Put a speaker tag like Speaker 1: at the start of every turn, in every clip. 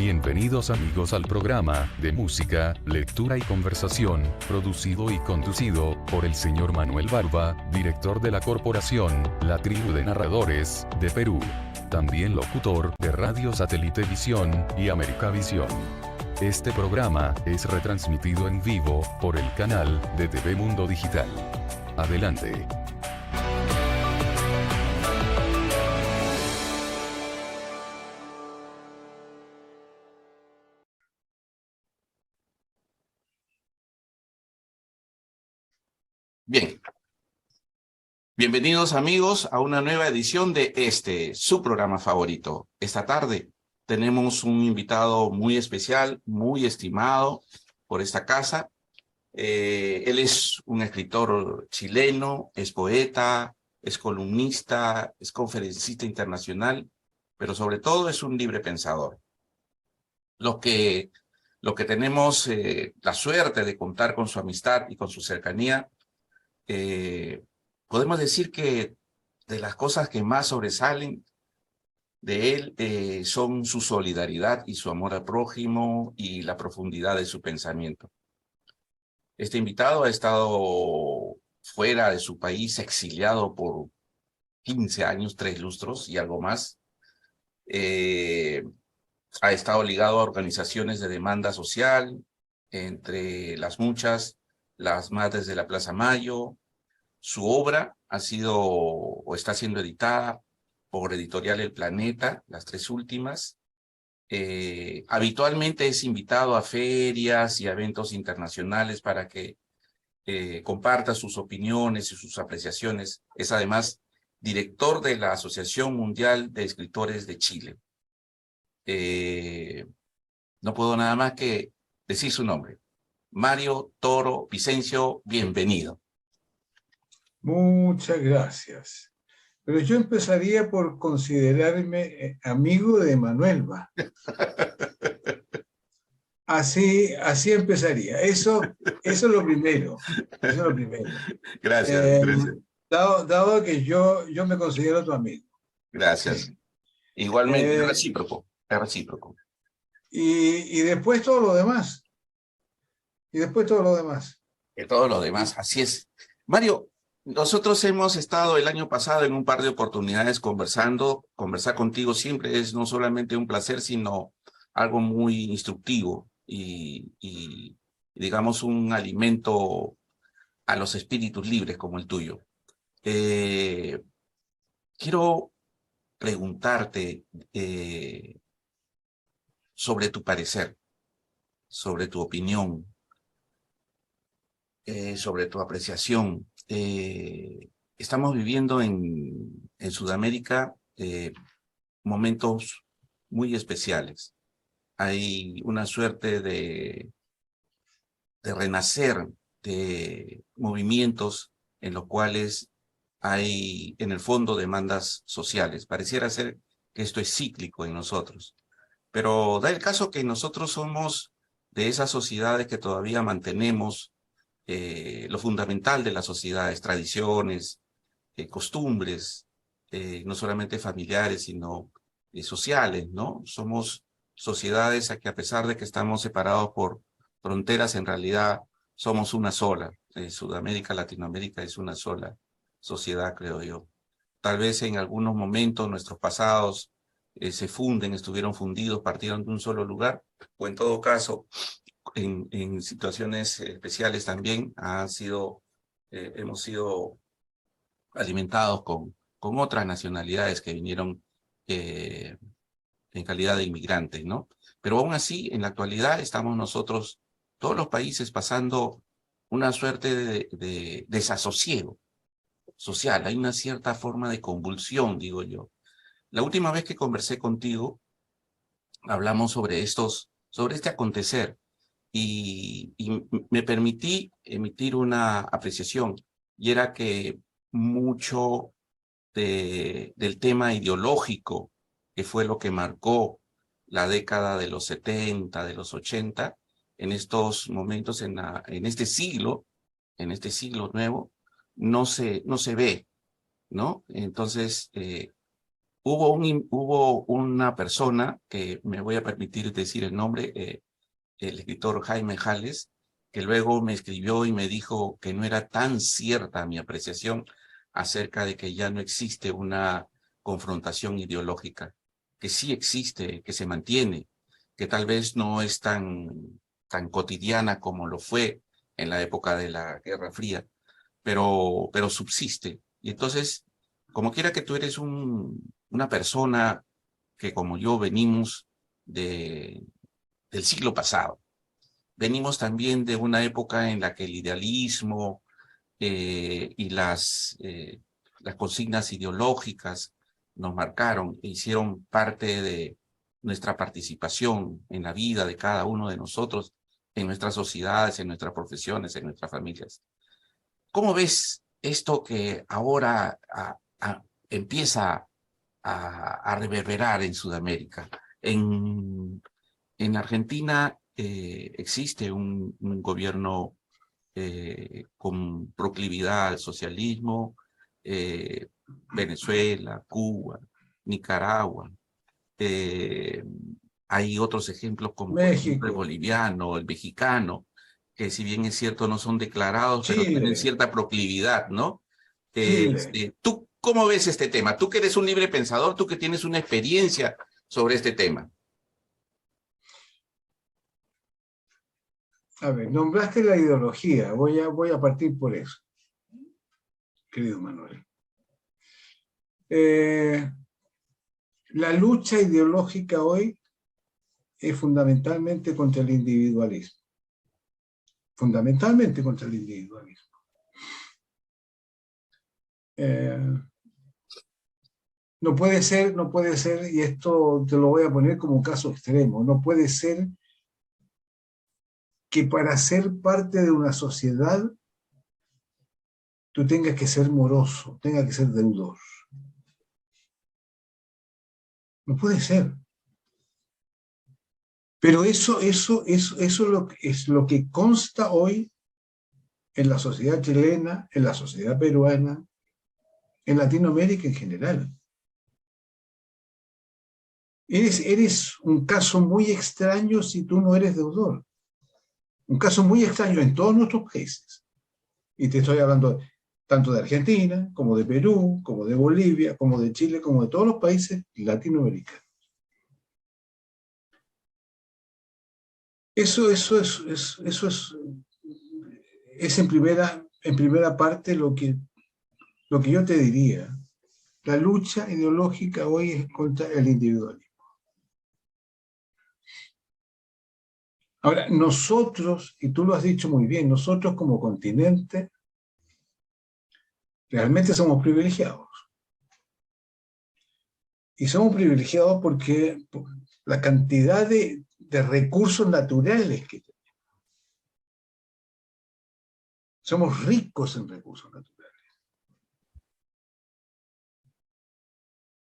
Speaker 1: Bienvenidos amigos al programa de música, lectura y conversación, producido y conducido por el señor Manuel Barba, director de la corporación La Tribu de Narradores de Perú. También locutor de Radio Satélite Visión y Americavisión. Este programa es retransmitido en vivo por el canal de TV Mundo Digital. Adelante.
Speaker 2: Bien, bienvenidos amigos a una nueva edición de su programa favorito. Esta tarde tenemos un invitado muy especial, muy estimado por esta casa. Él es un escritor chileno, es poeta, es columnista, es conferencista internacional, pero sobre todo es un libre pensador. Lo que tenemos la suerte de contar con su amistad y con su cercanía, podemos decir que de las cosas que más sobresalen de él son su solidaridad y su amor al prójimo y la profundidad de su pensamiento. Este invitado ha estado fuera de su país, exiliado por 15 años, 3 lustros y algo más. Ha estado ligado a organizaciones de demanda social, entre las muchas, las Madres de la Plaza Mayo. Su obra ha sido o está siendo editada por Editorial El Planeta, las 3 últimas. Habitualmente es invitado a ferias y a eventos internacionales para que comparta sus opiniones y sus apreciaciones. Es además director de la Asociación Mundial de Escritores de Chile. No puedo nada más que decir su nombre. Mario Toro Vicencio, bienvenido.
Speaker 3: Muchas gracias. Pero yo empezaría por considerarme amigo de Manuelva. Así empezaría. Eso es lo primero. Eso es lo primero.
Speaker 2: Gracias, gracias.
Speaker 3: Dado que yo me considero tu amigo.
Speaker 2: Gracias. Igualmente, es recíproco. Es recíproco.
Speaker 3: Y después todo lo demás.
Speaker 2: De todo lo demás, así es. Mario, nosotros hemos estado el año pasado en un par de oportunidades conversando. Conversar contigo siempre es no solamente un placer, sino algo muy instructivo y digamos un alimento a los espíritus libres como el tuyo. Quiero preguntarte sobre tu parecer, sobre tu opinión, sobre tu apreciación. Estamos viviendo en Sudamérica momentos muy especiales. Hay una suerte de renacer de movimientos en los cuales hay en el fondo demandas sociales. Pareciera ser que esto es cíclico en nosotros, pero da el caso que nosotros somos de esas sociedades que todavía mantenemos lo fundamental de las sociedades, tradiciones, costumbres, no solamente familiares, sino sociales, ¿no? Somos sociedades a que a pesar de que estamos separados por fronteras, en realidad somos una sola. Sudamérica, Latinoamérica es una sola sociedad, creo yo. Tal vez en algunos momentos nuestros pasados se funden, estuvieron fundidos, partieron de un solo lugar, o en todo caso, en situaciones especiales también hemos sido alimentados con otras nacionalidades que vinieron en calidad de inmigrantes, ¿no? Pero aún así, en la actualidad estamos nosotros, todos los países, pasando una suerte de desasosiego social. Hay una cierta forma de convulsión, digo yo. La última vez que conversé contigo, hablamos sobre este acontecer y me permití emitir una apreciación, y era que mucho del tema ideológico, que fue lo que marcó la década de los 70, de los 80, en estos momentos, en este siglo nuevo, no se ve, ¿no? Entonces, hubo una persona, que me voy a permitir decir el nombre, el escritor Jaime Jales, que luego me escribió y me dijo que no era tan cierta mi apreciación acerca de que ya no existe una confrontación ideológica, que sí existe, que se mantiene, que tal vez no es tan cotidiana como lo fue en la época de la Guerra Fría, pero subsiste. Y entonces, como quiera que tú eres una persona que como yo venimos del siglo pasado, venimos también de una época en la que el idealismo y las consignas ideológicas nos marcaron e hicieron parte de nuestra participación en la vida de cada uno de nosotros, en nuestras sociedades, en nuestras profesiones, en nuestras familias. ¿Cómo ves esto que ahora empieza a reverberar en Sudamérica? En Argentina existe un gobierno con proclividad al socialismo, eh, Venezuela, Cuba, Nicaragua. eh, Hay otros ejemplos como por ejemplo el
Speaker 3: México,
Speaker 2: boliviano, el mexicano, que si bien es cierto no son declarados, pero tienen
Speaker 3: Chile,
Speaker 2: cierta proclividad, ¿no?
Speaker 3: Chile.
Speaker 2: ¿Tú cómo ves este tema? Tú que eres un libre pensador, tú que tienes una experiencia sobre este tema.
Speaker 3: A ver, nombraste la ideología. Voy a partir por eso, querido Manuel. La lucha ideológica hoy es fundamentalmente contra el individualismo. Fundamentalmente contra el individualismo. No puede ser, y esto te lo voy a poner como un caso extremo, no puede ser que para ser parte de una sociedad tú tengas que ser moroso, tengas que ser deudor. No puede ser. Pero eso es lo que consta hoy en la sociedad chilena, en la sociedad peruana, en Latinoamérica en general. Eres un caso muy extraño si tú no eres deudor. Un caso muy extraño en todos nuestros países. Y te estoy hablando tanto de Argentina, como de Perú, como de Bolivia, como de Chile, como de todos los países latinoamericanos. Eso es en primera parte lo que yo te diría. La lucha ideológica hoy es contra el individualismo. Ahora, nosotros, y tú lo has dicho muy bien, nosotros como continente realmente somos privilegiados. Y somos privilegiados porque la cantidad de recursos naturales que tenemos. Somos ricos en recursos naturales.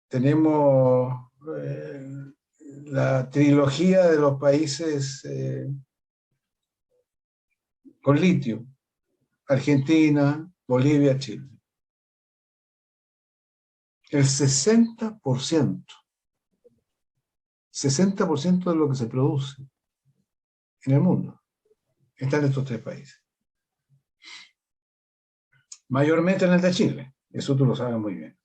Speaker 3: Tenemos la trilogía de los países con litio: Argentina, Bolivia, Chile. El 60% de lo que se produce en el mundo está en estos tres países. Mayormente en el de Chile, eso tú lo sabes muy bien.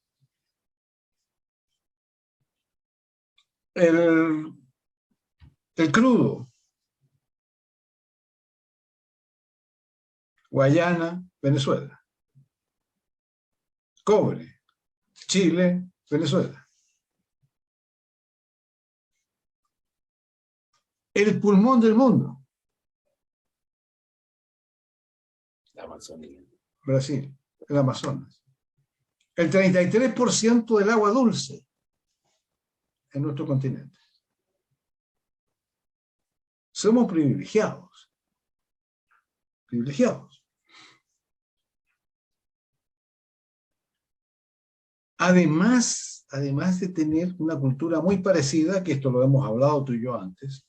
Speaker 3: El crudo, Guayana, Venezuela. Cobre, Chile, Venezuela. El pulmón del mundo,
Speaker 2: La Amazonía.
Speaker 3: Brasil, el Amazonas. El 33% del agua dulce en nuestro continente. Somos privilegiados. Privilegiados. Además de tener una cultura muy parecida, que esto lo hemos hablado tú y yo antes,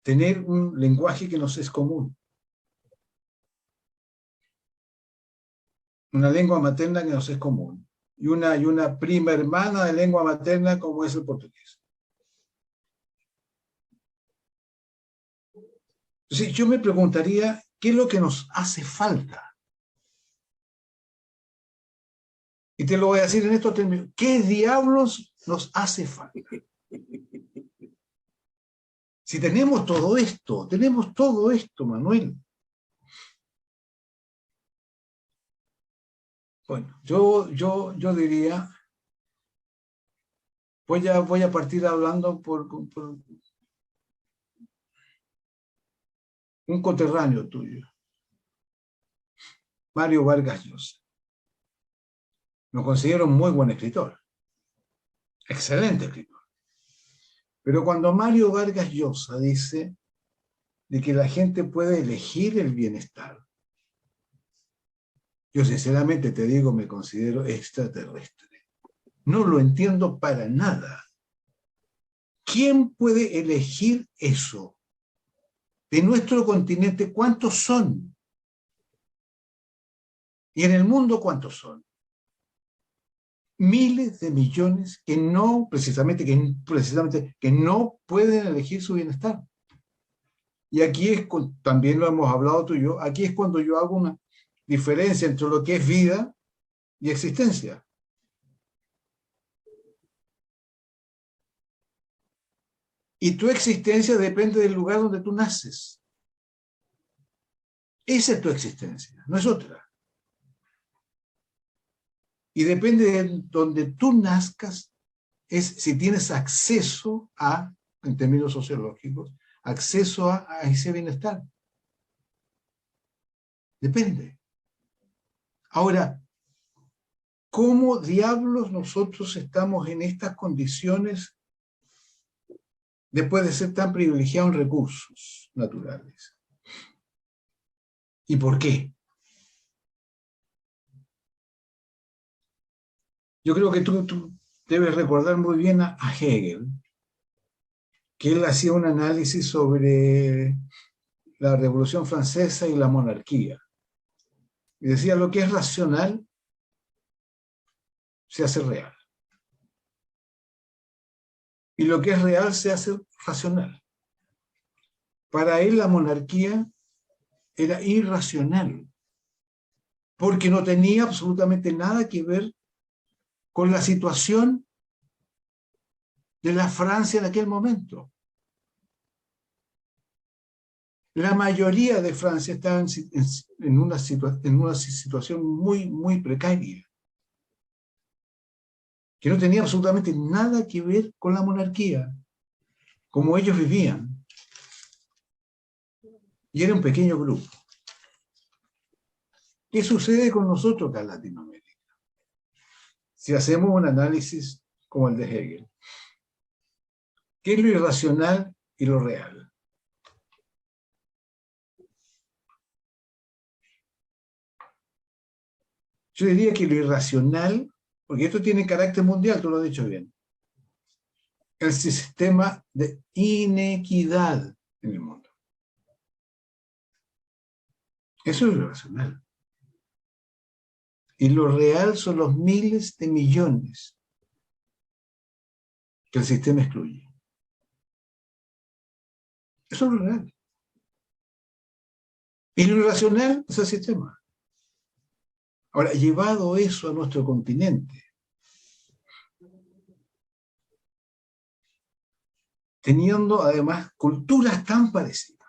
Speaker 3: tener un lenguaje que nos es común. una lengua materna que nos es común, y una prima hermana de lengua materna como es el portugués. Entonces, yo me preguntaría, ¿qué es lo que nos hace falta? Y te lo voy a decir en estos términos. ¿Qué diablos nos hace falta? Si tenemos todo esto, Manuel. Bueno, yo diría, voy a partir hablando por un coterráneo tuyo, Mario Vargas Llosa. Lo considero un muy buen escritor, excelente escritor. Pero cuando Mario Vargas Llosa dice de que la gente puede elegir el bienestar, yo sinceramente te digo, me considero extraterrestre. No lo entiendo para nada. ¿Quién puede elegir eso? De nuestro continente, ¿cuántos son? Y en el mundo, ¿cuántos son? Miles de millones que no, precisamente, que no pueden elegir su bienestar. Y aquí es, también lo hemos hablado tú y yo, aquí es cuando yo hago una diferencia entre lo que es vida y existencia. Y tu existencia depende del lugar donde tú naces. Esa es tu existencia, no es otra. Y depende de donde tú nazcas, es si tienes acceso a, en términos sociológicos, acceso a ese bienestar. Depende. Ahora, ¿cómo diablos nosotros estamos en estas condiciones después de ser tan privilegiados en recursos naturales? ¿Y por qué? Yo creo que tú debes recordar muy bien a Hegel, que él hacía un análisis sobre la Revolución Francesa y la monarquía. Y decía, lo que es racional se hace real. Y lo que es real se hace racional. Para él la monarquía era irracional, porque no tenía absolutamente nada que ver con la situación de la Francia en aquel momento. La mayoría de Francia estaba en una situación muy, muy precaria, que no tenía absolutamente nada que ver con la monarquía, como ellos vivían. Y era un pequeño grupo. ¿Qué sucede con nosotros acá en Latinoamérica? Si hacemos un análisis como el de Hegel, ¿qué es lo irracional y lo real? Yo diría que lo irracional, porque esto tiene carácter mundial, tú lo has dicho bien, el sistema de inequidad en el mundo. Eso es lo irracional. Y lo real son los miles de millones que el sistema excluye. Eso es lo real. Y lo irracional es el sistema. Ahora, llevado eso a nuestro continente, teniendo además culturas tan parecidas,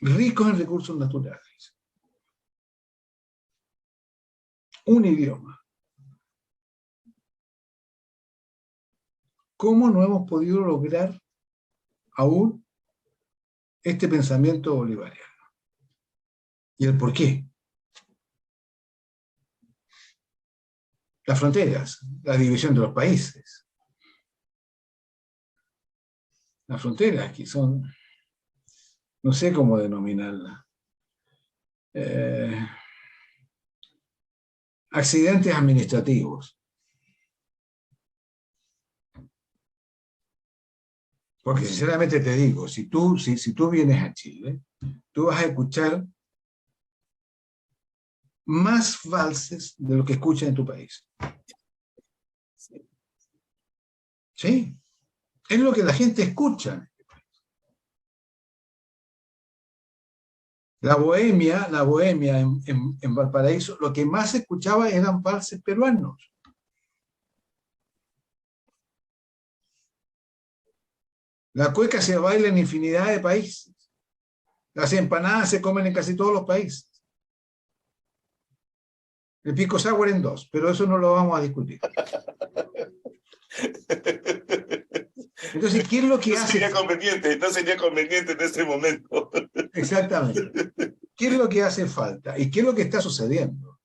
Speaker 3: ricos en recursos naturales, un idioma, ¿cómo no hemos podido lograr aún este pensamiento bolivariano? ¿Y el por qué? Las fronteras, la división de los países. Las fronteras que son, no sé cómo denominarlas, accidentes administrativos. Porque sinceramente te digo, si tú vienes a Chile, tú vas a escuchar más falsos de lo que escuchan en tu país. ¿Sí? Es lo que la gente escucha. La bohemia en Valparaíso, lo que más se escuchaba eran valses peruanos. La cueca se baila en infinidad de países. Las empanadas se comen en casi todos los países. El pisco sour en 2, pero eso no lo vamos a discutir. Entonces, ¿qué es lo que hace?
Speaker 2: No sería conveniente en este momento.
Speaker 3: Exactamente. ¿Qué es lo que hace falta? ¿Y qué es lo que está sucediendo?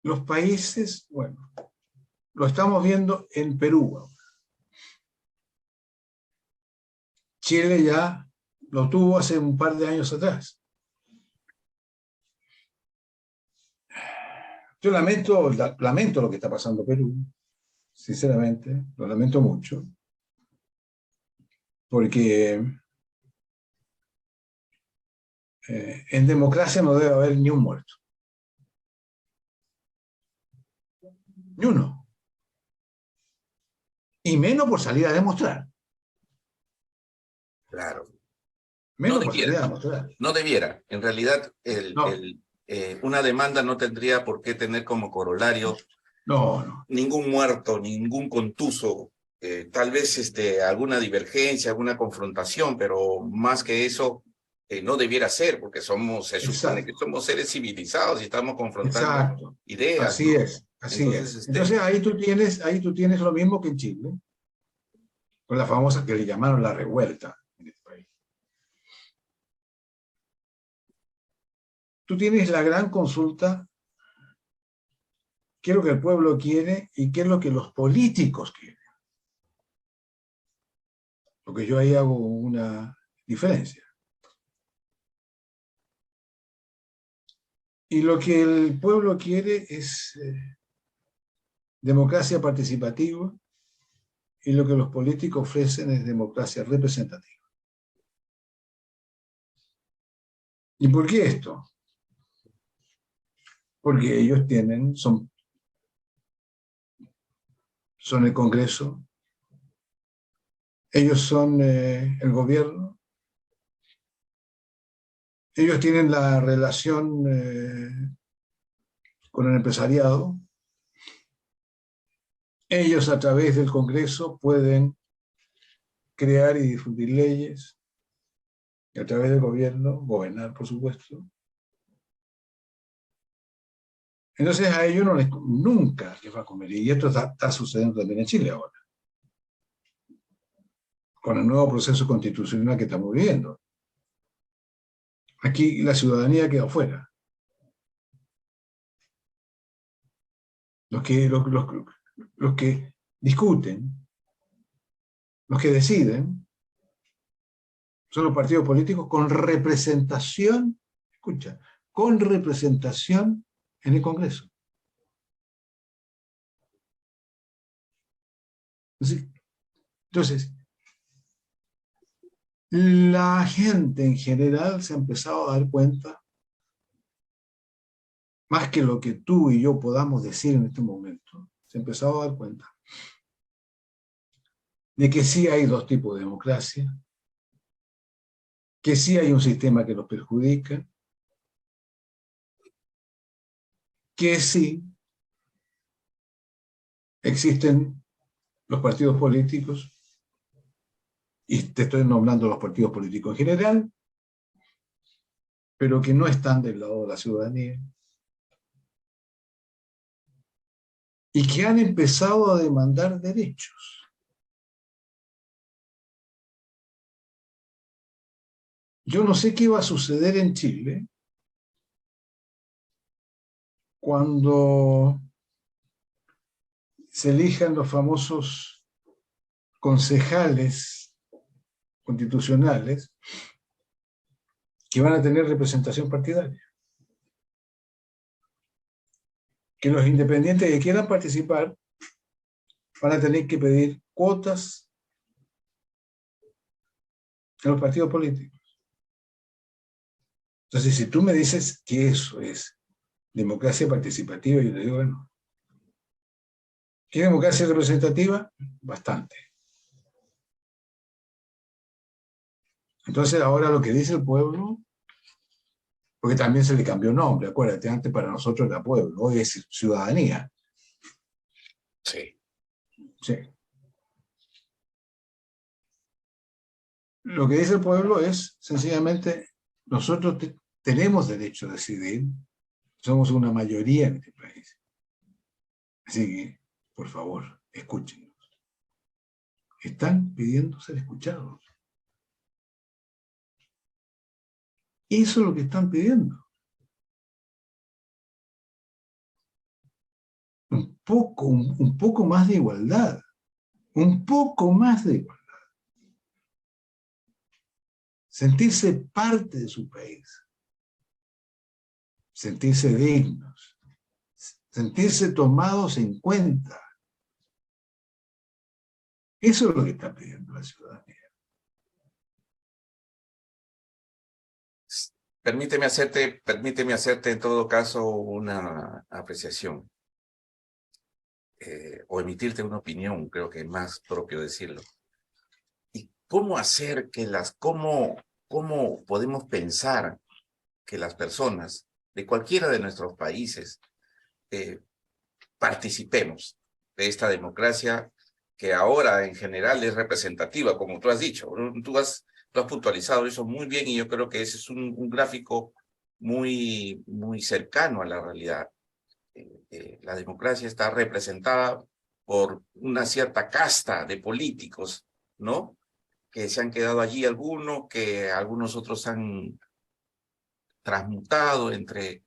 Speaker 3: Los países, bueno, lo estamos viendo en Perú. Chile ya lo tuvo hace un par de años atrás. Yo lamento lo que está pasando en Perú, sinceramente, lo lamento mucho, porque en democracia no debe haber ni un muerto. Ni uno. Y menos por salir a demostrar.
Speaker 2: Claro.
Speaker 3: Menos
Speaker 2: No
Speaker 3: por salir a
Speaker 2: debiera.
Speaker 3: demostrar.
Speaker 2: No debiera. En realidad,
Speaker 3: No.
Speaker 2: una demanda no tendría por qué tener como corolario
Speaker 3: No.
Speaker 2: ningún muerto, ningún contuso, tal vez alguna divergencia, alguna confrontación, pero más que eso no debiera ser, porque se supone que somos seres civilizados y estamos confrontando ideas.
Speaker 3: Así
Speaker 2: ¿no?
Speaker 3: es, así
Speaker 2: Entonces,
Speaker 3: es. Entonces ahí tú tienes lo mismo que en Chile, con la famosa que le llamaron la revuelta en este país. Tú tienes la gran consulta, qué es lo que el pueblo quiere y qué es lo que los políticos quieren. Porque yo ahí hago una diferencia. Y lo que el pueblo quiere es democracia participativa y lo que los políticos ofrecen es democracia representativa. ¿Y por qué esto? Porque ellos son el Congreso, ellos son el gobierno, ellos tienen la relación con el empresariado, ellos a través del Congreso pueden crear y difundir leyes, y a través del gobierno gobernar, por supuesto. Entonces a ellos nunca les va a comer, y esto está sucediendo también en Chile ahora, con el nuevo proceso constitucional que estamos viviendo. Aquí la ciudadanía queda fuera. Los que discuten, los que deciden, son los partidos políticos con representación, escucha, con representación en el Congreso. Entonces, la gente en general se ha empezado a dar cuenta, más que lo que tú y yo podamos decir en este momento, se ha empezado a dar cuenta de que sí hay dos tipos de democracia, que sí hay un sistema que los perjudica, que sí existen los partidos políticos, y te estoy nombrando los partidos políticos en general, pero que no están del lado de la ciudadanía, y que han empezado a demandar derechos. Yo no sé qué va a suceder en Chile cuando se elijan los famosos concejales constitucionales que van a tener representación partidaria. Que los independientes que quieran participar van a tener que pedir cuotas a los partidos políticos. Entonces, si tú me dices que eso es democracia participativa, yo te digo, bueno, ¿qué democracia representativa? Bastante. Entonces, ahora lo que dice el pueblo, porque también se le cambió nombre, acuérdate, antes para nosotros era pueblo, hoy es ciudadanía.
Speaker 2: Sí.
Speaker 3: Sí. Lo que dice el pueblo es, sencillamente, nosotros tenemos derecho a decidir, somos una mayoría en este país. Así que, por favor, escúchenos. Están pidiendo ser escuchados. Eso es lo que están pidiendo. Un poco más de igualdad. Un poco más de igualdad. Sentirse parte de su país. Sentirse dignos. Sentirse tomados en cuenta. Eso es lo que está pidiendo la ciudadanía.
Speaker 2: Permíteme hacerte en todo caso una apreciación. O emitirte una opinión, creo que es más propio decirlo. ¿Y cómo hacer que cómo podemos pensar que las personas de cualquiera de nuestros países participemos de esta democracia que ahora en general es representativa, como tú has dicho? Tú has puntualizado eso muy bien y yo creo que ese es un gráfico muy cercano a la realidad. La democracia está representada por una cierta casta de políticos, ¿no? Que se han quedado allí algunos, que algunos otros han transmutado entre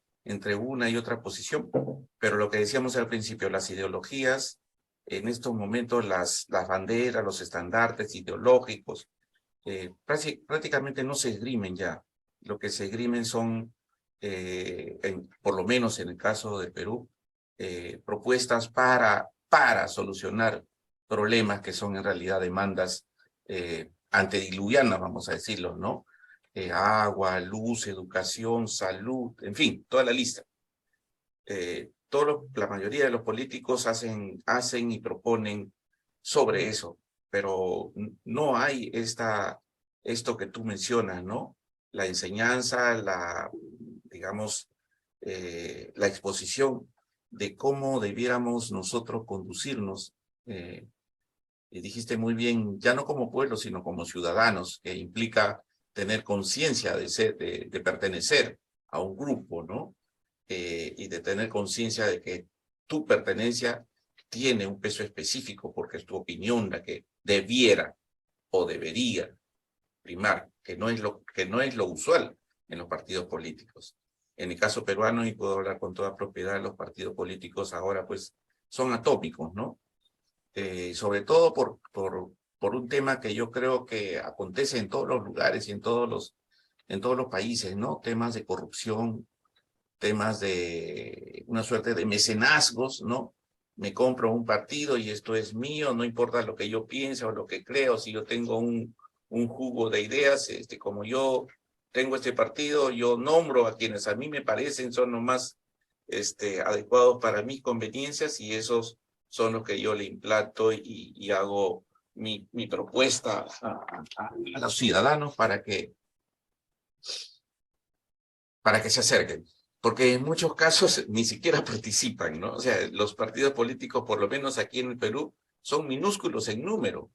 Speaker 2: una y otra posición, pero lo que decíamos al principio, las ideologías, en estos momentos las banderas, los estandartes ideológicos, prácticamente no se esgrimen ya. Lo que se esgrimen son, por lo menos en el caso de Perú, propuestas para solucionar problemas que son en realidad demandas antediluvianas, vamos a decirlo, ¿no? Agua, luz, educación, salud, en fin, toda la lista. La mayoría de los políticos hacen y proponen sobre eso, pero no hay esto que tú mencionas, ¿no? La enseñanza, digamos, la exposición de cómo debiéramos nosotros conducirnos. Y dijiste muy bien, ya no como pueblo, sino como ciudadanos, que implica tener conciencia de pertenecer a un grupo, ¿no? Y de tener conciencia de que tu pertenencia tiene un peso específico porque es tu opinión la que debiera o debería primar, que no es lo usual en los partidos políticos. En el caso peruano, y puedo hablar con toda propiedad, los partidos políticos ahora pues son atómicos, ¿no? Sobre todo por un tema que yo creo que acontece en todos los lugares y en todos los países, ¿no? Temas de corrupción, temas de una suerte de mecenazgos, ¿no? Me compro un partido y esto es mío, no importa lo que yo piense o lo que creo, si yo tengo un jugo de ideas, como yo tengo este partido, yo nombro a quienes a mí me parecen son los más adecuados para mis conveniencias y esos son los que yo le implanto y hago mi propuesta a los ciudadanos para que se acerquen. Porque en muchos casos ni siquiera participan, ¿no? O sea, los partidos políticos, por lo menos aquí en el Perú, son minúsculos en número,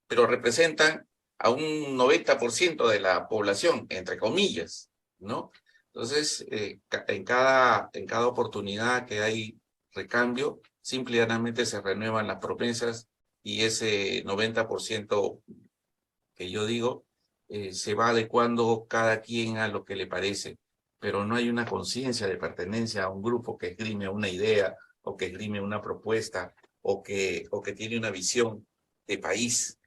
Speaker 2: pero representan a un 90% de la población, entre comillas, ¿no? Entonces, en cada oportunidad que hay recambio, simplemente se renuevan las promesas y ese 90% que yo digo, se va adecuando cada quien a lo que le parece, pero no hay una conciencia de pertenencia a un grupo que esgrime una idea o que esgrime una propuesta o que tiene una visión de país.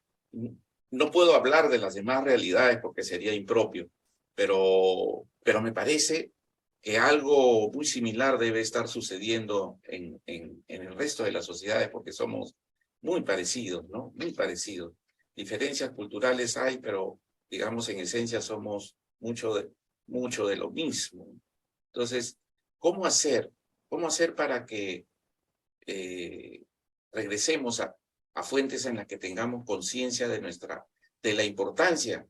Speaker 2: No puedo hablar de las demás realidades porque sería impropio, pero me parece que algo muy similar debe estar sucediendo en el resto de las sociedades porque somos muy parecidos, ¿no? Muy parecidos. Diferencias culturales hay, pero digamos en esencia somos mucho de lo mismo. Entonces, ¿cómo hacer? ¿Cómo hacer para que regresemos a fuentes en las que tengamos conciencia de la importancia,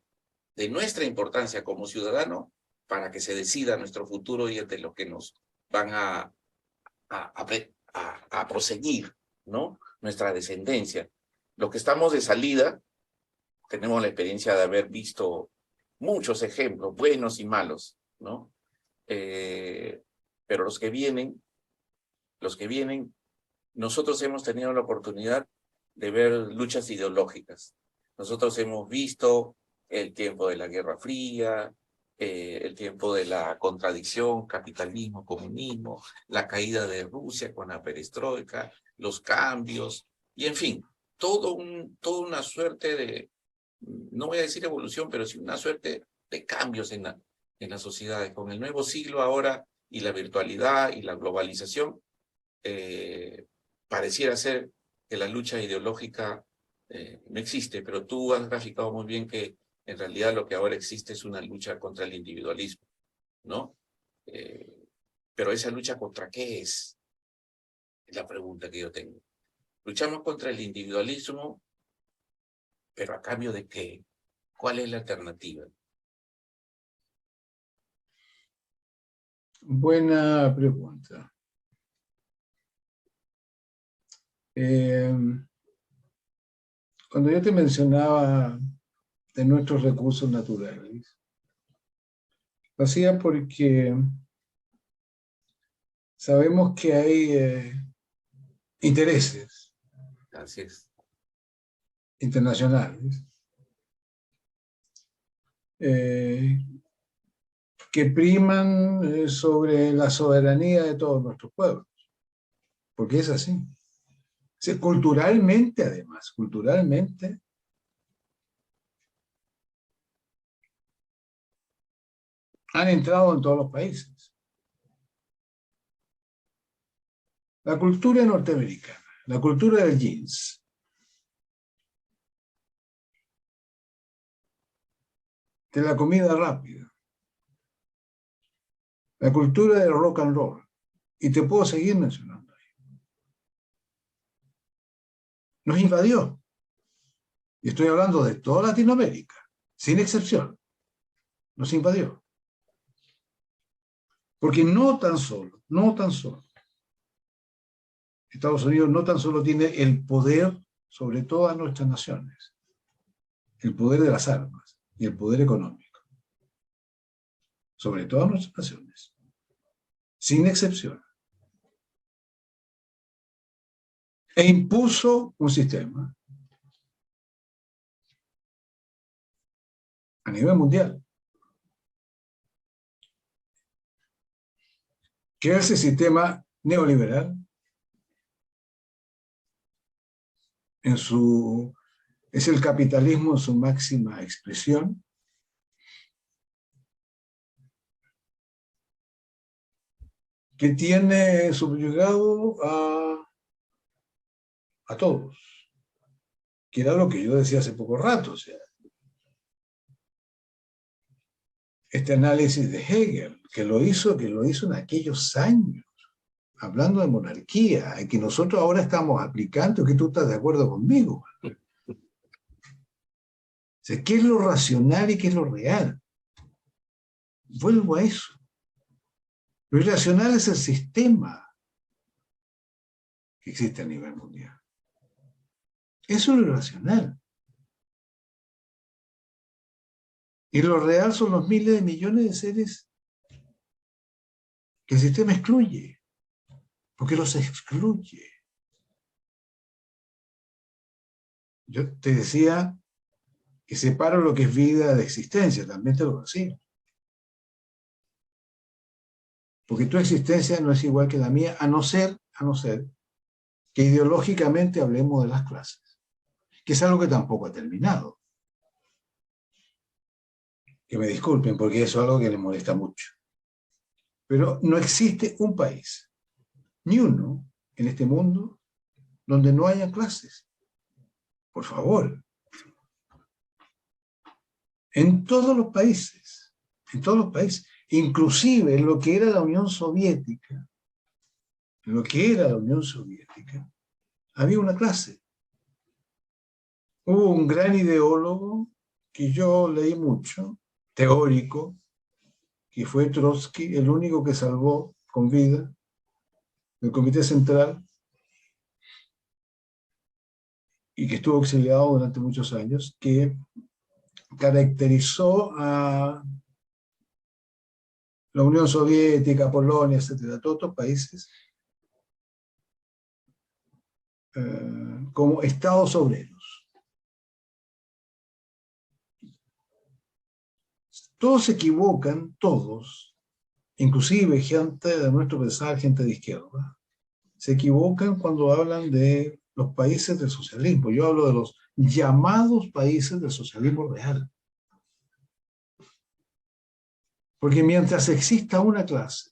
Speaker 2: de nuestra importancia como ciudadano, para que se decida nuestro futuro y de lo que nos van a proseguir, ¿no? Nuestra descendencia. Los que estamos de salida, tenemos la experiencia de haber visto muchos ejemplos, buenos y malos, ¿no? Pero los que vienen, nosotros hemos tenido la oportunidad de ver luchas ideológicas. Nosotros hemos visto el tiempo de la Guerra Fría, el tiempo de la contradicción, capitalismo, comunismo, la caída de Rusia con la perestroika, los cambios, y en fin, toda una suerte de, no voy a decir evolución, pero sí una suerte de cambios en las sociedades. Con el nuevo siglo ahora y la virtualidad y la globalización, pareciera ser que la lucha ideológica no existe, pero tú has graficado muy bien que en realidad lo que ahora existe es una lucha contra el individualismo, ¿no? Pero esa lucha ¿contra qué es? Es la pregunta que yo tengo. Luchamos contra el individualismo, pero ¿a cambio de qué? ¿Cuál es la alternativa?
Speaker 3: Buena pregunta. Cuando yo te mencionaba de nuestros recursos naturales, lo hacía porque sabemos que hay intereses
Speaker 2: Así es.
Speaker 3: internacionales que priman sobre la soberanía de todos nuestros pueblos, porque es así. O sea, culturalmente, además, culturalmente, han entrado en todos los países. La cultura norteamericana, la cultura del jeans, de la comida rápida, la cultura del rock and roll, y te puedo seguir mencionando ahí. Nos invadió. Y estoy hablando de toda Latinoamérica, sin excepción. Nos invadió. Porque no tan solo, Estados Unidos no tan solo tiene el poder sobre todas nuestras naciones, el poder de las armas y el poder económico, sobre todas nuestras naciones, sin excepción. E impuso un sistema a nivel mundial, que es el sistema neoliberal es el capitalismo en su máxima expresión, que tiene subyugado a todos, que era lo que yo decía hace poco rato, o sea, este análisis de Hegel, que lo hizo en aquellos años, hablando de monarquía, y que nosotros ahora estamos aplicando, que tú estás de acuerdo conmigo. O sea, ¿qué es lo racional y qué es lo real? Vuelvo a eso. Lo irracional es el sistema que existe a nivel mundial. Eso es lo irracional. Y lo real son los miles de millones de seres que el sistema excluye, porque los excluye. Yo te decía que separo lo que es vida de existencia, también te lo decía. Porque tu existencia no es igual que la mía, a no ser que ideológicamente hablemos de las clases, que es algo que tampoco ha terminado. Que me disculpen, porque eso es algo que les molesta mucho. Pero no existe un país, ni uno, en este mundo, donde no haya clases. Por favor. En todos los países en todos los países, inclusive en lo que era la Unión Soviética, había una clase. Hubo un gran ideólogo que yo leí mucho, teórico, que fue Trotsky, el único que salvó con vida del Comité Central y que estuvo exiliado durante muchos años, que caracterizó a la Unión Soviética, Polonia, etcétera, todos estos países como estados obreros. Todos se equivocan, todos, inclusive gente de nuestro pensar, gente de izquierda, se equivocan cuando hablan de los países del socialismo. Yo hablo de los llamados países del socialismo real. Porque mientras exista una clase,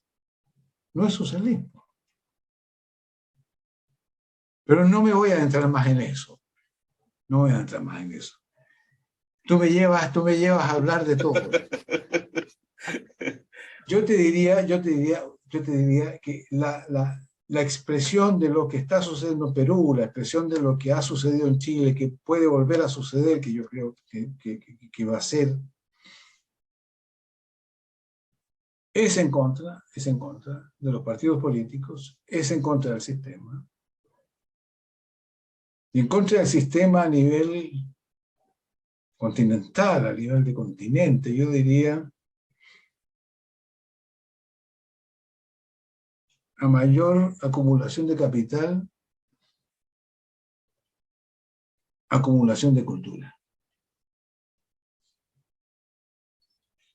Speaker 3: no es socialismo. Pero no me voy a entrar más en eso. No voy a entrar más en eso. Tú me llevas a hablar de todo. Yo te diría que la expresión de lo que está sucediendo en Perú, la expresión de lo que ha sucedido en Chile, que puede volver a suceder, que yo creo que va a ser, es en contra de los partidos políticos, es en contra del sistema. Y en contra del sistema a nivel continental, a nivel de continente, yo diría, a mayor acumulación de capital, acumulación de cultura.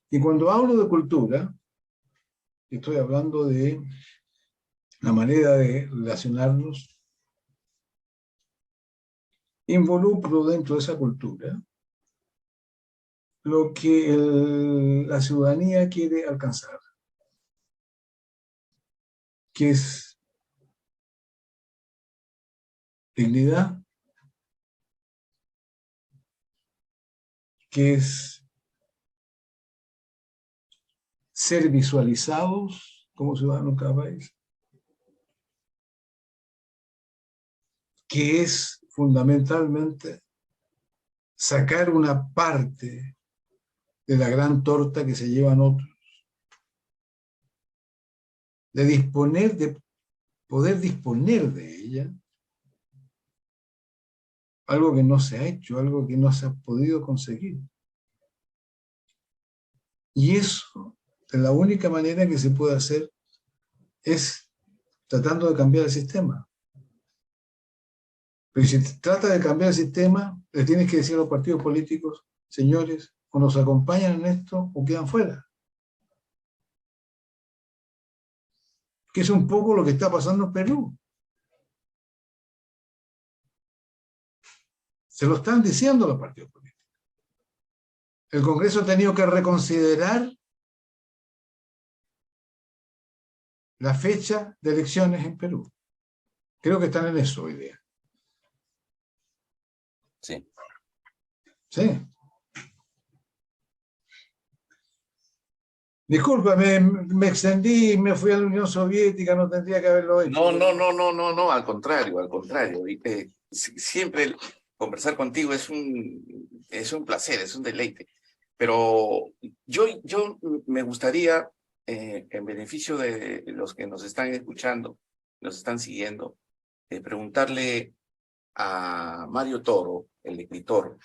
Speaker 3: Y cuando hablo de cultura, estoy hablando de la manera de relacionarnos. Involucro dentro de esa cultura lo que la ciudadanía quiere alcanzar, que es dignidad, que es ser visualizados como ciudadanos de cada país, que es fundamentalmente sacar una parte de la gran torta que se llevan otros, de poder disponer de ella, algo que no se ha hecho, algo que no se ha podido conseguir. Y eso, de la única manera que se puede hacer es tratando de cambiar el sistema. Pero si se trata de cambiar el sistema, le tienes que decir a los partidos políticos, señores, o nos acompañan en esto o quedan fuera. Que es un poco lo que está pasando en Perú. Se lo están diciendo los partidos políticos. El Congreso ha tenido que reconsiderar la fecha de elecciones en Perú. Creo que están en eso hoy día.
Speaker 2: Sí.
Speaker 3: Sí. Discúlpame, me extendí, me fui a la Unión Soviética, no tendría que haberlo hecho.
Speaker 2: No, al contrario. Siempre conversar contigo es un placer, es un deleite. Pero yo me gustaría, en beneficio de los que nos están escuchando, nos están siguiendo, preguntarle a Mario Toro, el escritor,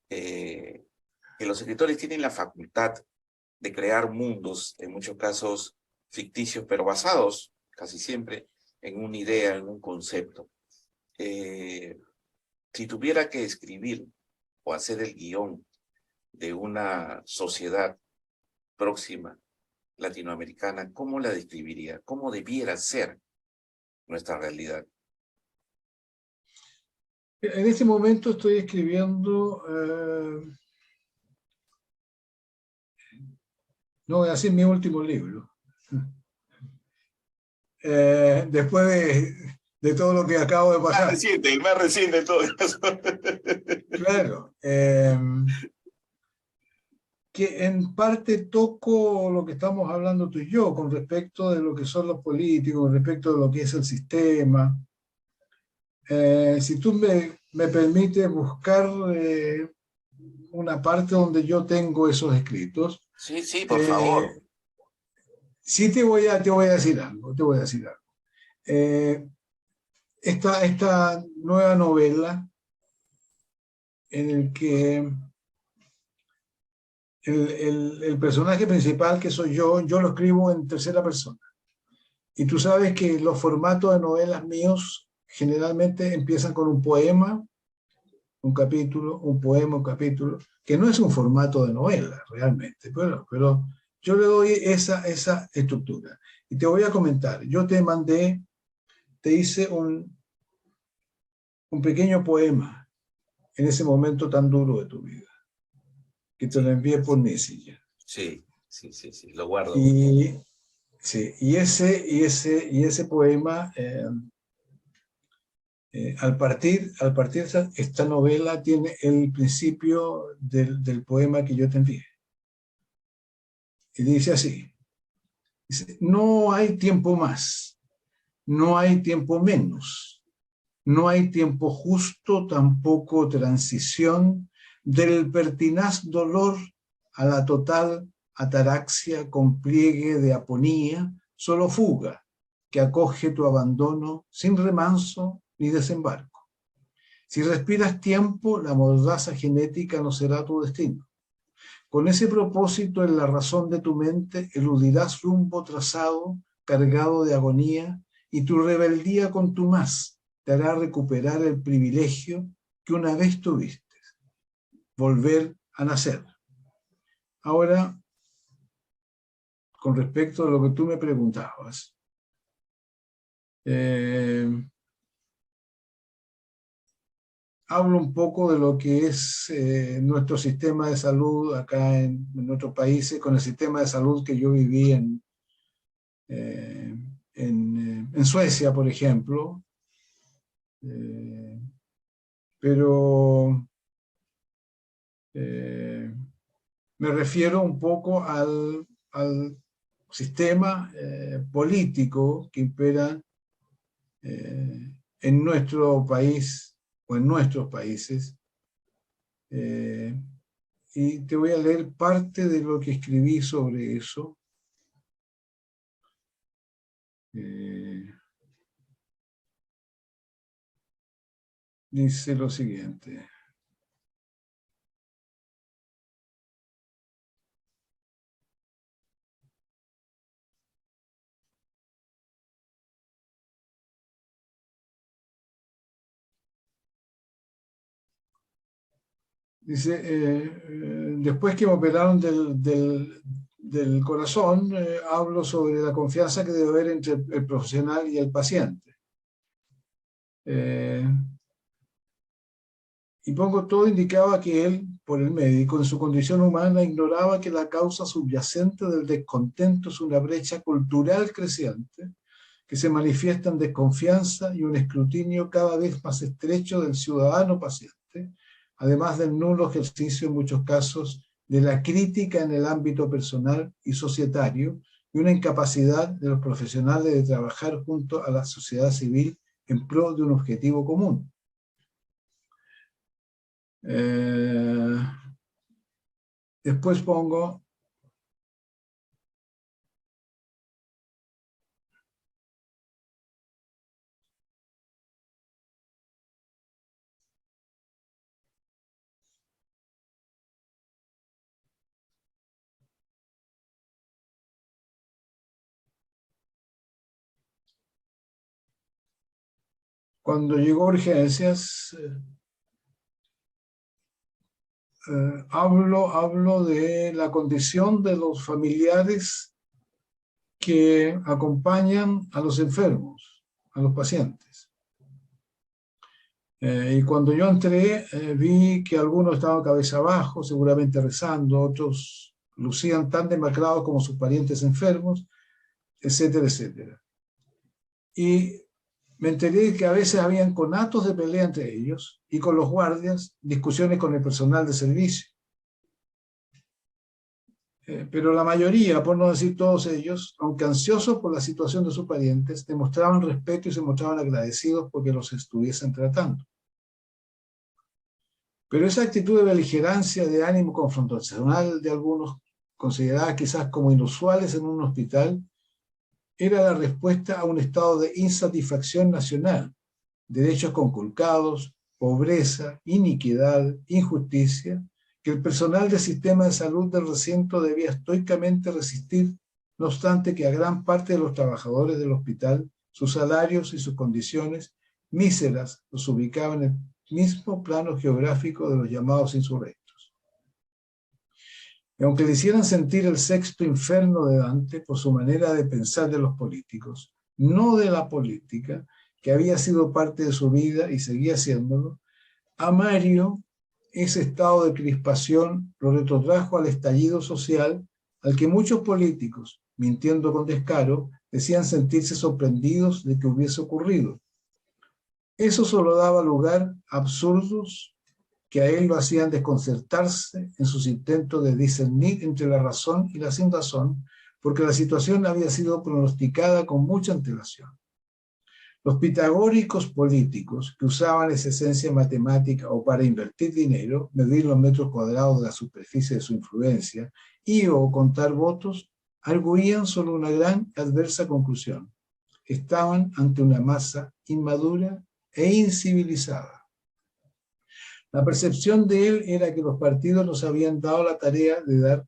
Speaker 2: que los escritores tienen la facultad de crear mundos, en muchos casos ficticios, pero basados casi siempre en una idea, en un concepto. Si tuviera que escribir o hacer el guión de una sociedad próxima latinoamericana, ¿cómo la describiría? ¿Cómo debiera ser nuestra realidad?
Speaker 3: En este momento estoy escribiendo, no voy a decir mi último libro. Después de todo lo que acabo de pasar.
Speaker 2: El más reciente de todo eso.
Speaker 3: Claro. que en parte toco lo que estamos hablando tú y yo, con respecto de lo que son los políticos, con respecto de lo que es el sistema. Si tú me permites buscar una parte donde yo tengo esos escritos,
Speaker 2: Sí, sí, por favor.
Speaker 3: sí te voy a decir algo, Esta nueva novela en el que el personaje principal, que soy yo lo escribo en tercera persona. Y tú sabes que los formatos de novelas míos generalmente empiezan con un poema, un capítulo, un poema, un capítulo, que no es un formato de novela realmente, pero yo le doy esa estructura. Y te voy a comentar, yo te hice un pequeño poema en ese momento tan duro de tu vida, que te lo envié por Messenger.
Speaker 2: Sí, sí, sí, sí, lo guardo.
Speaker 3: Y, sí, y ese poema, al partir esta novela tiene el principio del poema que yo te envié. Y dice así, dice, no hay tiempo más, no hay tiempo menos, no hay tiempo justo, tampoco transición del pertinaz dolor a la total ataraxia con pliegue de aponía, solo fuga, que acoge tu abandono sin remanso ni desembarco. Si respiras tiempo, la mordaza genética no será tu destino. Con ese propósito en la razón de tu mente eludirás rumbo trazado, cargado de agonía, y tu rebeldía con tu más te hará recuperar el privilegio que una vez tuviste, volver a nacer. Ahora, con respecto a lo que tú me preguntabas, hablo un poco de lo que es nuestro sistema de salud acá en nuestros países, con el sistema de salud que yo viví en Suecia, por ejemplo. Pero me refiero un poco al sistema político que impera en nuestro país o en nuestros países. Y te voy a leer parte de lo que escribí sobre eso. Dice lo siguiente. Dice, después que me operaron del corazón, hablo sobre la confianza que debe haber entre el profesional y el paciente. Y pongo todo indicaba que él, por el médico, en su condición humana, ignoraba que la causa subyacente del descontento es una brecha cultural creciente que se manifiesta en desconfianza y un escrutinio cada vez más estrecho del ciudadano paciente, además del nulo ejercicio en muchos casos de la crítica en el ámbito personal y societario y una incapacidad de los profesionales de trabajar junto a la sociedad civil en pro de un objetivo común. Después pongo cuando llegó a urgencias, hablo de la condición de los familiares que acompañan a los enfermos, a los pacientes. Y cuando yo entré, vi que algunos estaban cabeza abajo, seguramente rezando, otros lucían tan demacrados como sus parientes enfermos, etcétera, etcétera. Y me enteré que a veces habían conatos de pelea entre ellos y con los guardias, discusiones con el personal de servicio. Pero la mayoría, por no decir todos ellos, aunque ansiosos por la situación de sus parientes, demostraban respeto y se mostraban agradecidos porque los estuviesen tratando. Pero esa actitud de beligerancia, de ánimo confrontacional de algunos, consideradas quizás como inusuales en un hospital, era la respuesta a un estado de insatisfacción nacional, derechos conculcados, pobreza, iniquidad, injusticia, que el personal del sistema de salud del recinto debía estoicamente resistir, no obstante que a gran parte de los trabajadores del hospital, sus salarios y sus condiciones míseras los ubicaban en el mismo plano geográfico de los llamados insurrectos. Y aunque le hicieran sentir el sexto infierno de Dante por su manera de pensar de los políticos, no de la política, que había sido parte de su vida y seguía siéndolo, a Mario ese estado de crispación lo retrotrajo al estallido social al que muchos políticos, mintiendo con descaro, decían sentirse sorprendidos de que hubiese ocurrido. Eso solo daba lugar a absurdos que a él lo hacían desconcertarse en sus intentos de discernir entre la razón y la sinrazón, porque la situación había sido pronosticada con mucha antelación. Los pitagóricos políticos que usaban esa esencia matemática o para invertir dinero, medir los metros cuadrados de la superficie de su influencia y o contar votos, arguían sobre una gran adversa conclusión. Estaban ante una masa inmadura e incivilizada. La percepción de él era que los partidos nos habían dado la tarea de dar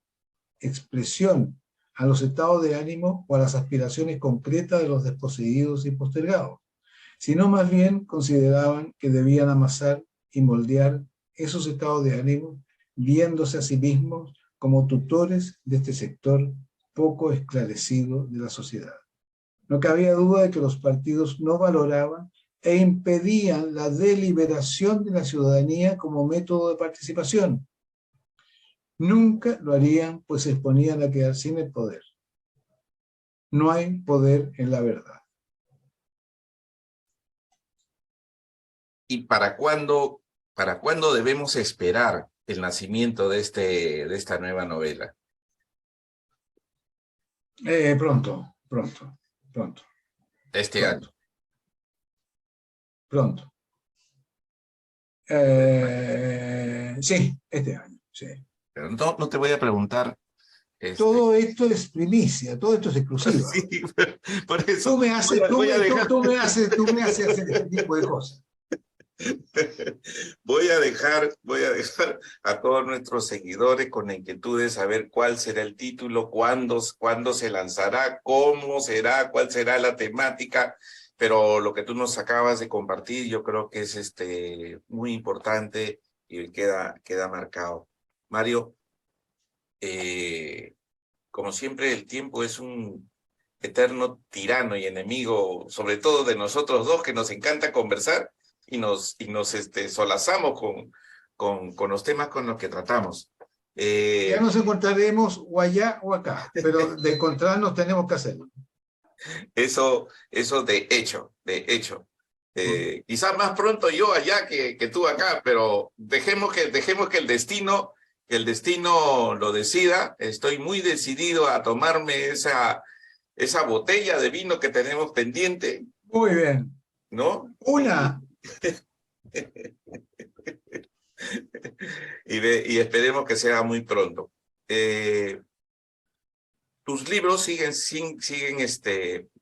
Speaker 3: expresión a los estados de ánimo o a las aspiraciones concretas de los desposeídos y postergados, sino más bien consideraban que debían amasar y moldear esos estados de ánimo, viéndose a sí mismos como tutores de este sector poco esclarecido de la sociedad. No cabía duda de que los partidos no valoraban e impedían la deliberación de la ciudadanía como método de participación. Nunca lo harían, pues se exponían a quedar sin el poder. No hay poder en la verdad.
Speaker 2: ¿Y para cuándo debemos esperar el nacimiento de esta nueva novela?
Speaker 3: Pronto.
Speaker 2: Este año.
Speaker 3: Pronto. Sí, este año, sí.
Speaker 2: Pero no te voy a preguntar.
Speaker 3: Todo esto es primicia, todo esto es exclusiva.
Speaker 2: Sí, por eso.
Speaker 3: Tú me haces hacer este tipo de cosas.
Speaker 2: Voy a dejar a todos nuestros seguidores con la inquietud de saber cuál será el título, cuándo se lanzará, cómo será, cuál será la temática, pero lo que tú nos acabas de compartir yo creo que es muy importante y queda marcado. Mario, como siempre el tiempo es un eterno tirano y enemigo, sobre todo de nosotros dos que nos encanta conversar y nos solazamos con los temas con los que tratamos.
Speaker 3: Ya nos encontraremos o allá o acá, pero de encontrarnos tenemos que hacerlo.
Speaker 2: Eso de hecho. Quizás más pronto yo allá que tú acá, pero dejemos que el destino lo decida. Estoy muy decidido a tomarme esa botella de vino que tenemos pendiente.
Speaker 3: Muy bien.
Speaker 2: ¿No?
Speaker 3: Una.
Speaker 2: Y esperemos que sea muy pronto. Tus libros siguen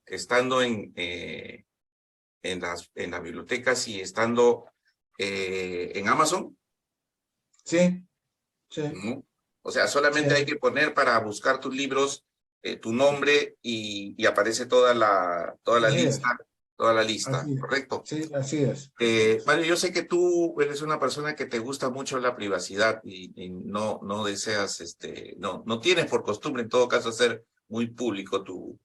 Speaker 2: estando en las bibliotecas y estando en Amazon.
Speaker 3: Sí.
Speaker 2: ¿No? O sea, solamente hay que poner para buscar tus libros tu nombre y aparece toda la lista. Toda la lista, ¿correcto?
Speaker 3: Sí, así es.
Speaker 2: Mario, yo sé que tú eres una persona que te gusta mucho la privacidad y no deseas, no tienes por costumbre en todo caso hacer muy público tu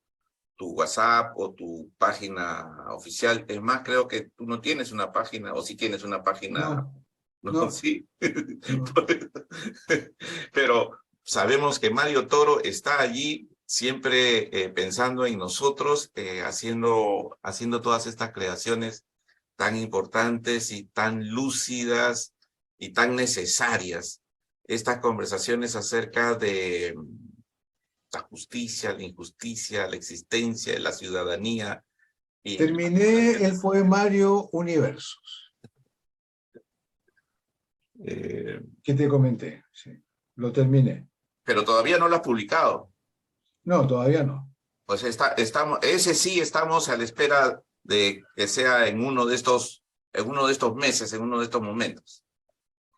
Speaker 2: WhatsApp o tu página oficial. Es más, creo que tú no tienes una página, o si tienes una página. No. Sí. No. Pero sabemos que Mario Toro está allí siempre pensando en nosotros, haciendo todas estas creaciones tan importantes y tan lúcidas y tan necesarias. Estas conversaciones acerca de la justicia, la injusticia, la existencia, la ciudadanía. Y
Speaker 3: terminé el poemario Universos, que te comenté. Sí, lo terminé.
Speaker 2: pero todavía no lo has publicado.
Speaker 3: No, todavía no.
Speaker 2: Pues ese sí estamos a la espera de que sea en uno de estos meses, en uno de estos momentos.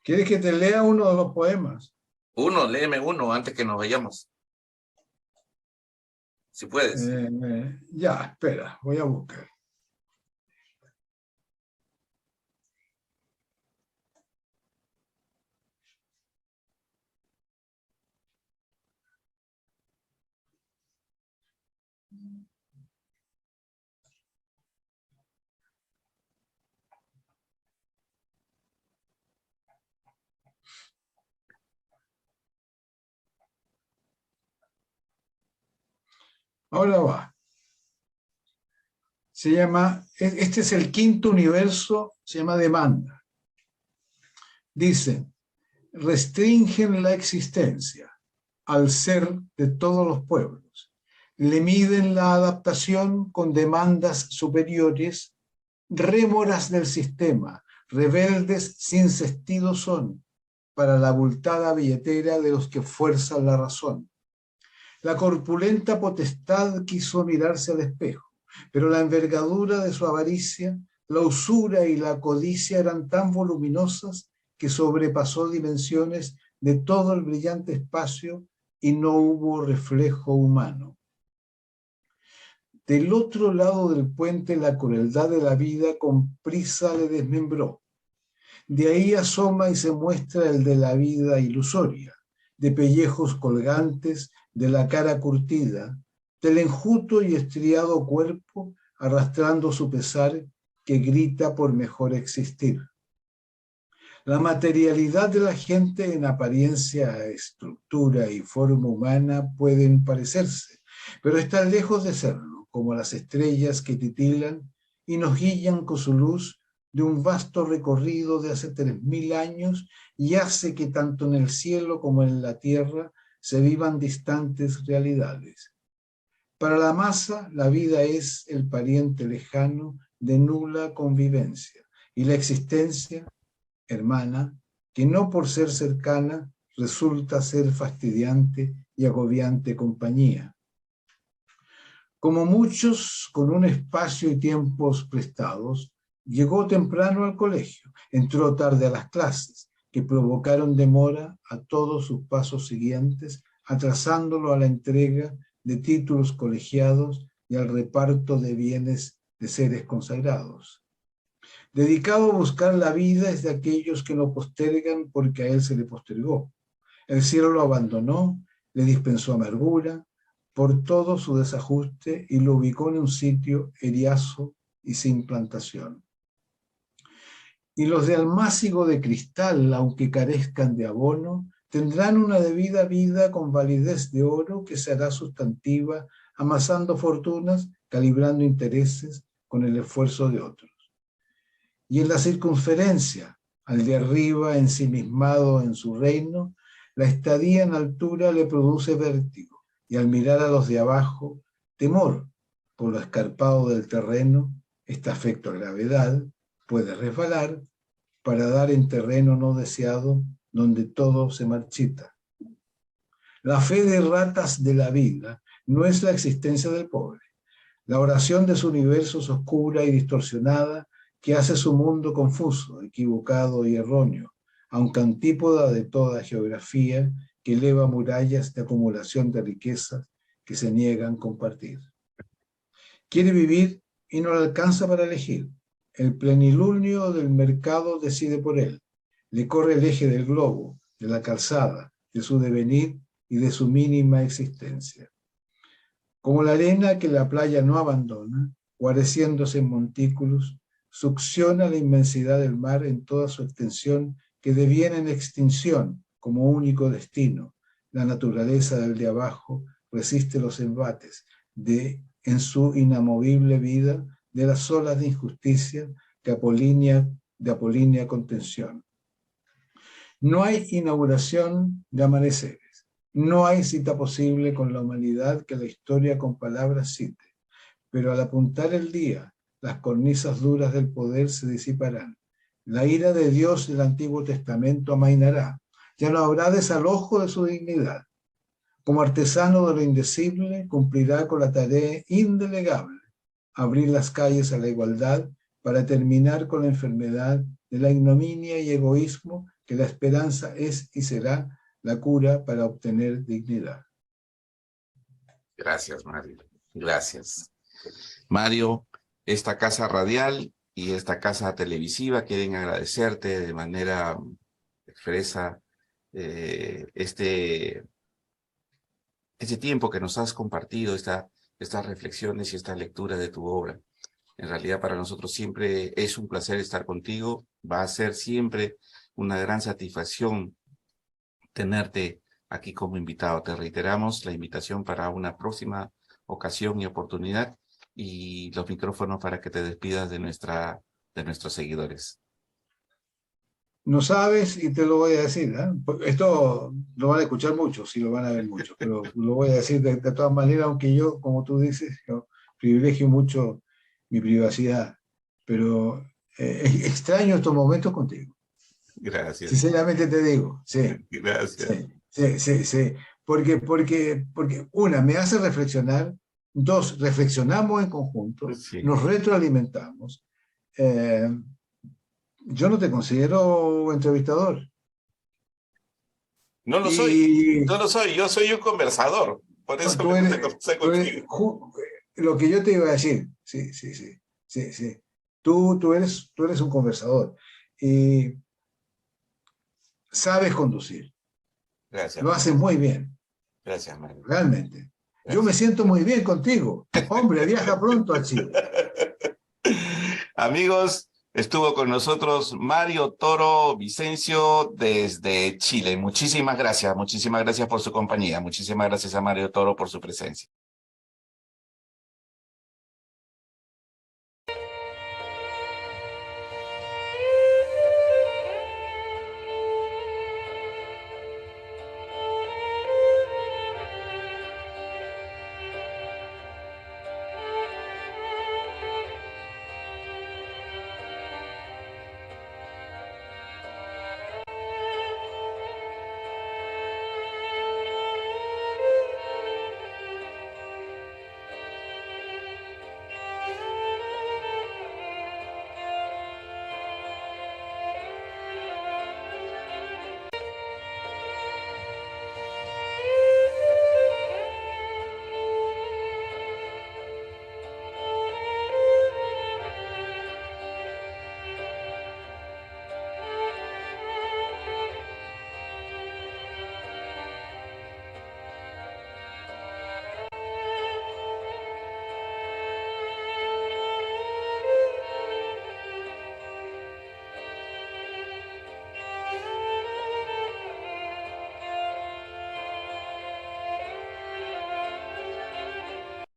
Speaker 3: ¿Quieres que te lea uno de los poemas?
Speaker 2: Léeme uno antes que nos vayamos. Si puedes.
Speaker 3: Ya, espera, voy a buscar. Ahora va. Se llama, este es el quinto universo, se llama Demanda. Dice, restringen la existencia al ser de todos los pueblos. Le miden la adaptación con demandas superiores, rémoras del sistema, rebeldes sin sentido son, para la abultada billetera de los que fuerzan la razón. La corpulenta potestad quiso mirarse al espejo, pero la envergadura de su avaricia, la usura y la codicia eran tan voluminosas que sobrepasó dimensiones de todo el brillante espacio y no hubo reflejo humano. Del otro lado del puente la crueldad de la vida con prisa le desmembró. De ahí asoma y se muestra el de la vida ilusoria, de pellejos colgantes, de la cara curtida, del enjuto y estriado cuerpo arrastrando su pesar que grita por mejor existir. La materialidad de la gente en apariencia, estructura y forma humana pueden parecerse, pero están lejos de serlo, como las estrellas que titilan y nos guían con su luz de un vasto recorrido de hace 3000 años y hace que tanto en el cielo como en la tierra se vivan distantes realidades. Para la masa, la vida es el pariente lejano de nula convivencia y la existencia, hermana, que no por ser cercana resulta ser fastidiante y agobiante compañía. Como muchos con un espacio y tiempos prestados, llegó temprano al colegio, entró tarde a las clases, que provocaron demora a todos sus pasos siguientes, atrasándolo a la entrega de títulos colegiados y al reparto de bienes de seres consagrados. Dedicado a buscar la vida es de aquellos que lo postergan porque a él se le postergó. El cielo lo abandonó, le dispensó amargura por todo su desajuste y lo ubicó en un sitio eriazo y sin plantación. Y los de almácigo de cristal, aunque carezcan de abono, tendrán una debida vida con validez de oro que será sustantiva, amasando fortunas, calibrando intereses con el esfuerzo de otros. Y en la circunferencia, al de arriba ensimismado en su reino, la estadía en altura le produce vértigo, y al mirar a los de abajo, temor por lo escarpado del terreno, este afecto a gravedad, puede resbalar para dar en terreno no deseado donde todo se marchita. La fe de ratas de la vida no es la existencia del pobre. La oración de su universo es oscura y distorsionada que hace su mundo confuso, equivocado y erróneo, aunque antípoda de toda geografía que eleva murallas de acumulación de riquezas que se niegan a compartir. Quiere vivir y no le alcanza para elegir. El plenilunio del mercado decide por él. Le corre el eje del globo, de la calzada, de su devenir y de su mínima existencia. Como la arena que la playa no abandona, guareciéndose en montículos, succiona la inmensidad del mar en toda su extensión que deviene en extinción como único destino. La naturaleza del de abajo resiste los embates en su inamovible vida de las olas de injusticia de apolínea contención. No hay inauguración de amaneceres, No hay cita posible con la humanidad que la historia con palabras cite, pero al apuntar el día, las cornisas duras del poder se disiparán. La ira de Dios del Antiguo Testamento amainará. Ya no habrá desalojo de su dignidad. Como artesano de lo indecible, cumplirá con la tarea indelegable, abrir las calles a la igualdad para terminar con la enfermedad de la ignominia y egoísmo que la esperanza es y será la cura para obtener dignidad.
Speaker 2: Gracias, Mario. Gracias. Mario, esta casa radial y esta casa televisiva quieren agradecerte de manera expresa este tiempo que nos has compartido, estas reflexiones y esta lectura de tu obra. En realidad para nosotros siempre es un placer estar contigo, va a ser siempre una gran satisfacción tenerte aquí como invitado. Te reiteramos la invitación para una próxima ocasión y oportunidad y los micrófonos para que te despidas de nuestros seguidores.
Speaker 3: No sabes y te lo voy a decir, ¿eh? Esto lo van a escuchar muchos, sí lo van a ver muchos, pero lo voy a decir de todas maneras, aunque yo, como tú dices, yo privilegio mucho mi privacidad, pero extraño estos momentos contigo.
Speaker 2: Gracias.
Speaker 3: Sinceramente te digo, sí.
Speaker 2: Gracias.
Speaker 3: Sí. Porque una, me hace reflexionar, dos, reflexionamos en conjunto,
Speaker 2: Sí.
Speaker 3: nos retroalimentamos. Yo no te considero entrevistador.
Speaker 2: No lo soy, yo soy un conversador, por eso
Speaker 3: Tú
Speaker 2: me
Speaker 3: eres,
Speaker 2: gusta conversar contigo.
Speaker 3: lo que yo te iba a decir, sí. Tú eres un conversador y sabes conducir.
Speaker 2: Gracias.
Speaker 3: Lo haces muy bien.
Speaker 2: Gracias, Mario.
Speaker 3: Realmente.
Speaker 2: Gracias.
Speaker 3: Yo me siento muy bien contigo. Hombre, viaja pronto a Chile.
Speaker 2: Amigos, estuvo con nosotros Mario Toro Vicencio desde Chile. Muchísimas gracias por su compañía. Muchísimas gracias a Mario Toro por su presencia.